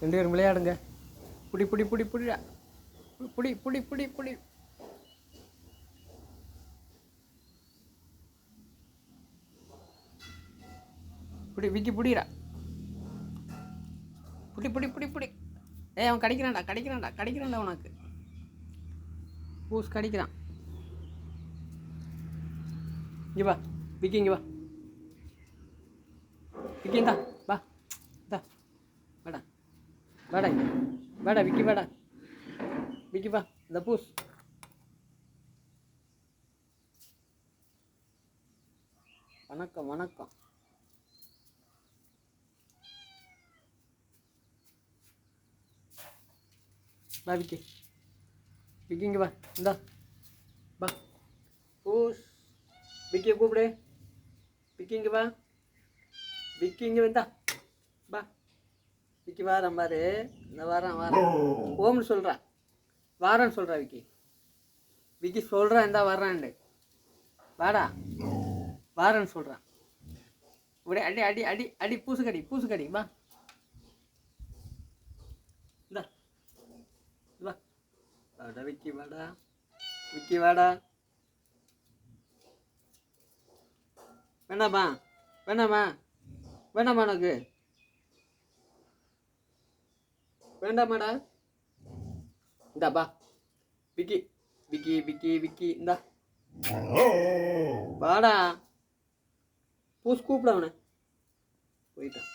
ரெண்டு பேரும் விளையாடுங்க. புடி புடி புடி புடிடா. புடி புடி புடி புடி. புடி விக்கி புடிடா. புடி புடி புடி புடி. அவன் கடிக்கிறான்டா கடிக்கிறான்டா கடிக்கிறான்டா உனக்கு. பூஸ் கடிக்கிறான். இங்கே வா விக்கி, இங்கே வா விக்கி, இந்தா வா, இந்தா வாடா வாடா இங்கே வாடா விக்கி, வாடா விக்கி, வா இந்த பூஸ். வணக்கம் வணக்கம். வா விக்கி, விக்கி இங்கே வா, இந்தா வா பூஸ். விக்கியை கூப்பிடு. விக்கி இங்கே வா, விக்கி இங்கே வந்தா வா. விக்கி வாரம் பாரு, இந்த வாரம் ஓம்னு சொல்கிறா, வாரன்னு சொல்கிறா விக்கி. விக்கி சொல்கிறா இந்தா வர்றான்ண்டு, வாடா வாரன்னு சொல்கிறான். இப்படி அடி அடி அடி அடி, பூசுக்கடி பூசுக்கடி, வா இந்தா வா. வாடா விக்கி, வாடா விக்கி, வாடா. வேணாமா வேணாமா வேணாமா உனக்கு வேண்டாமாடா. இந்தா பா விக்கி, விக்கி விக்கி விக்கி, இந்தா வாடா. பூஸ் கூப்பிட அவனை, போயிட்டான்.